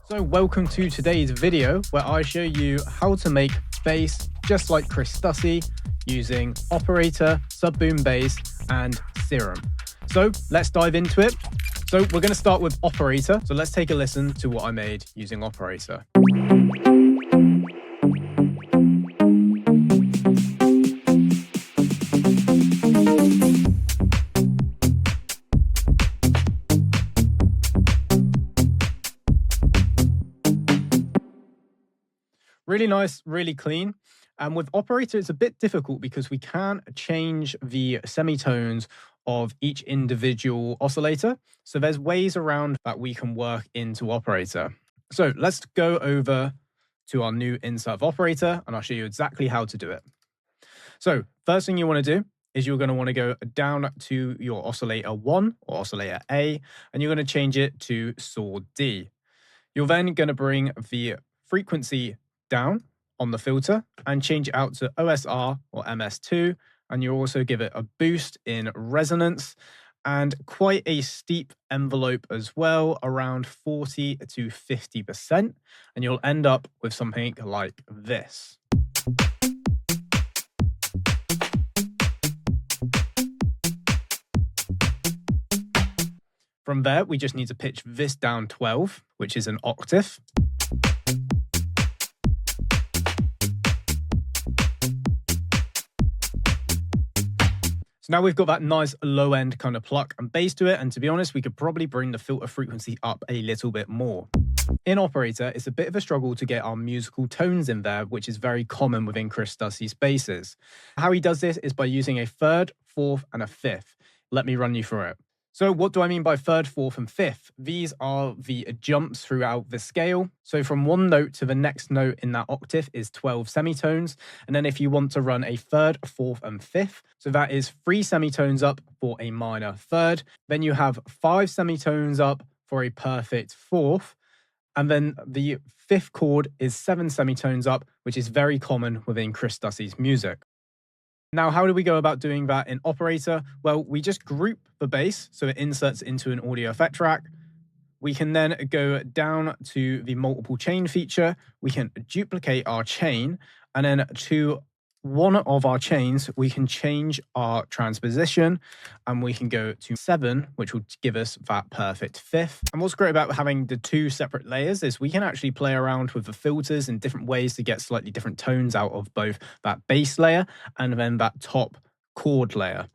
So welcome to today's video where I show you how to make bass just like Chris Stussy using operator, sub-boom bass and Serum. So let's dive into it. So we're going to start with operator. So let's take a listen to what I made using operator. Really nice, really clean. And with operator, it's a bit difficult because we can't change the semitones of each individual oscillator. So there's ways around that we can work into operator. So let's go over to our new insert of operator and I'll show you exactly how to do it. So first thing you want to do is you're going to want to go down to your oscillator 1 or oscillator A, and you're going to change it to saw D. You're then going to bring the frequency down on the filter and change it out to OSR or MS2, and you also give it a boost in resonance and quite a steep envelope as well, around 40 to 50%, and you'll end up with something like this. From there, we just need to pitch this down 12, which is an octave. So now we've got that nice low end kind of pluck and bass to it. And to be honest, we could probably bring the filter frequency up a little bit more. In operator, it's a bit of a struggle to get our musical tones in there, which is very common within Chris Stussy's basses. How he does this is by using a third, fourth, and a fifth. Let me run you through it. So what do I mean by third, fourth, and fifth? These are the jumps throughout the scale. So from one note to the next note in that octave is 12 semitones. And then if you want to run a third, fourth, and fifth, so that is 3 semitones up for a minor third. Then you have 5 semitones up for a perfect fourth. And then the fifth chord is 7 semitones up, which is very common within Chris Stussy's music. Now, how do we go about doing that in operator? Well, we just group the bass, so it inserts into an audio effect track. We can then go down to the multiple chain feature. We can duplicate our chain, and then to one of our chains, we can change our transposition, and we can go to 7, which will give us that perfect fifth. And what's great about having the 2 separate layers is we can actually play around with the filters in different ways to get slightly different tones out of both that bass layer and then that top chord layer.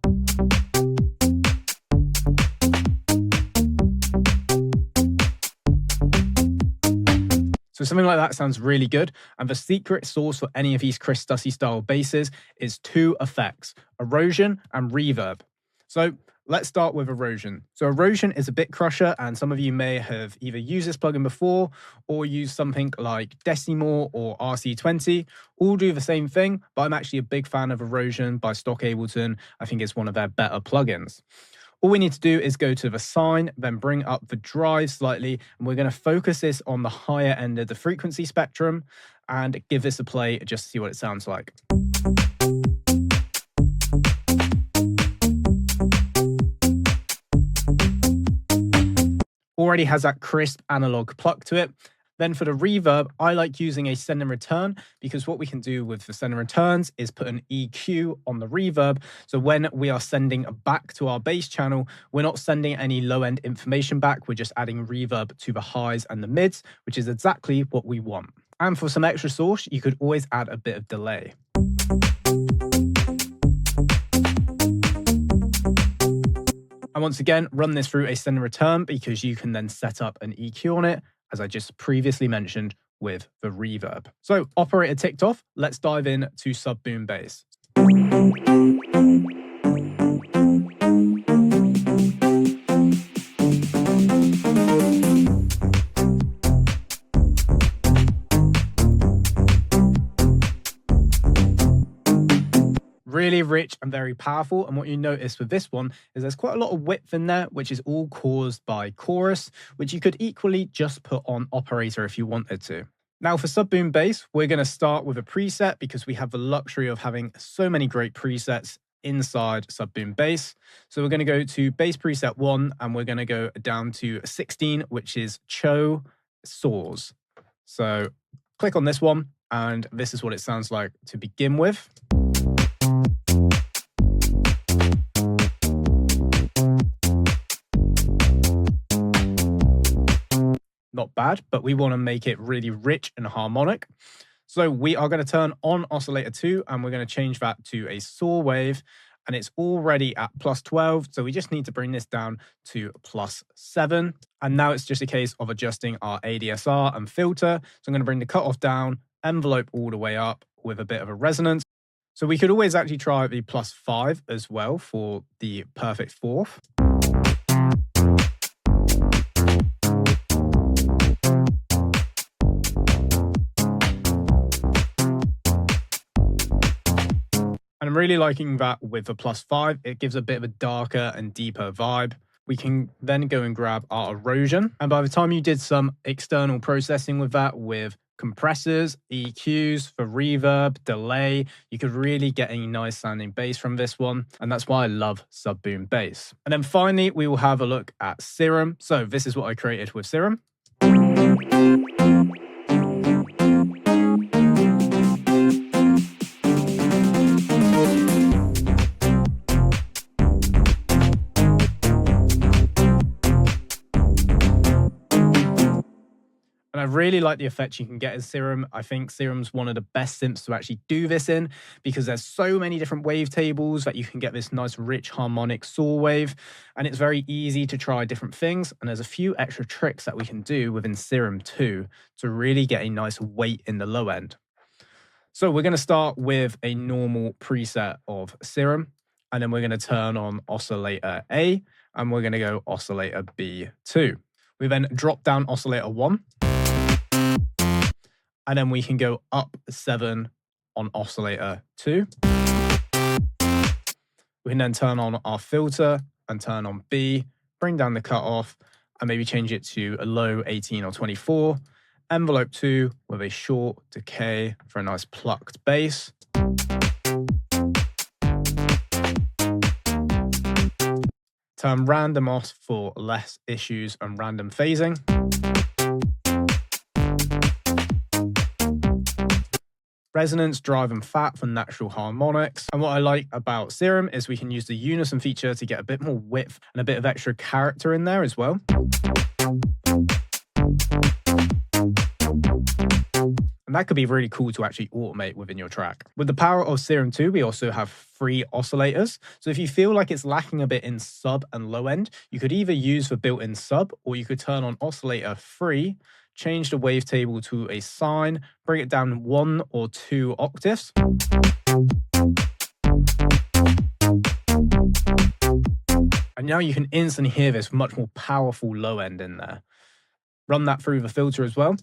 So something like that sounds really good. And the secret sauce for any of these Chris Stussy style basses is 2 effects, erosion and reverb. So let's start with erosion. So erosion is a bit crusher, and some of you may have either used this plugin before or used something like Decimal or RC20. All do the same thing, but I'm actually a big fan of erosion by Stock Ableton. I think it's one of their better plugins. All we need to do is go to the sine, then bring up the drive slightly, and we're going to focus this on the higher end of the frequency spectrum and give this a play just to see what it sounds like. Already has that crisp analog pluck to it. Then for the reverb, I like using a send and return, because what we can do with the send and returns is put an EQ on the reverb. So when we are sending back to our bass channel, we're not sending any low end information back. We're just adding reverb to the highs and the mids, which is exactly what we want. And for some extra sauce, you could always add a bit of delay. And once again, run this through a send and return because you can then set up an EQ on it, as I just previously mentioned with the reverb. So operator ticked off, let's dive in to sub-boom bass. Really rich and very powerful, and what you notice with this one is there's quite a lot of width in there, which is all caused by chorus, which you could equally just put on operator if you wanted to. Now for sub-boom bass, we're going to start with a preset because we have the luxury of having so many great presets inside sub-boom bass. So we're going to go to bass preset 1 and we're going to go down to 16, which is Cho saws. So click on this one, and this is what it sounds like to begin with. Not bad, but we want to make it really rich and harmonic. So we are going to turn on oscillator 2, and we're going to change that to a saw wave, and it's already at +12. So we just need to bring this down to +7. And now it's just a case of adjusting our ADSR and filter. So I'm going to bring the cutoff down, envelope all the way up with a bit of a resonance. So we could always actually try the +5 as well for the perfect fourth. And I'm really liking that with the +5. It gives a bit of a darker and deeper vibe. We can then go and grab our erosion. And by the time you did some external processing with that, with compressors, EQs for reverb, delay, you could really get a nice sounding bass from this one. And that's why I love sub-boom bass. And then finally, we will have a look at Serum. So this is what I created with Serum. And I really like the effects you can get in Serum. I think Serum's one of the best synths to actually do this in, because there's so many different wavetables that you can get this nice rich harmonic saw wave, and it's very easy to try different things. And there's a few extra tricks that we can do within Serum too to really get a nice weight in the low end. So we're going to start with a normal preset of Serum, and then we're going to turn on oscillator A, and we're going to go oscillator B2. We then drop down oscillator 1. And then we can go up 7 on oscillator 2. We can then turn on our filter and turn on B, bring down the cutoff, and maybe change it to a low 18 or 24. Envelope 2 with a short decay for a nice plucked bass. Turn random off for less issues and random phasing. Resonance, drive, and fat for natural harmonics. And what I like about Serum is we can use the unison feature to get a bit more width and a bit of extra character in there as well. And that could be really cool to actually automate within your track. With the power of Serum 2, we also have 3 oscillators. So if you feel like it's lacking a bit in sub and low end, you could either use the built-in sub, or you could turn on oscillator 3, change the wavetable to a sine, bring it down 1 or 2 octaves. And now you can instantly hear this much more powerful low end in there. Run that through the filter as well.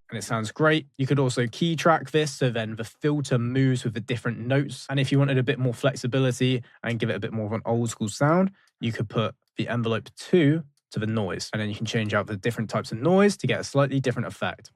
And it sounds great. You could also key track this, so then the filter moves with the different notes. And if you wanted a bit more flexibility and give it a bit more of an old school sound, you could put the envelope 2 to the noise. And then you can change out the different types of noise to get a slightly different effect.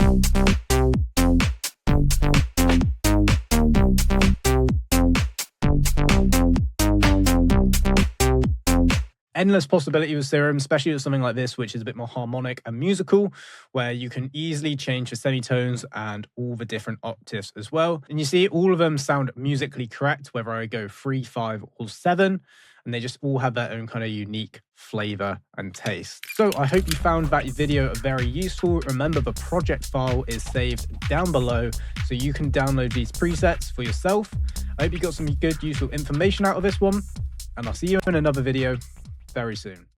Endless possibility with Serum, especially with something like this, which is a bit more harmonic and musical, where you can easily change the semitones and all the different octaves as well. And you see all of them sound musically correct, whether I go 3, 5, or 7, and they just all have their own kind of unique flavor and taste. So I hope you found that video very useful. Remember, the project file is saved down below, so you can download these presets for yourself. I hope you got some good, useful information out of this one, and I'll see you in another video very soon.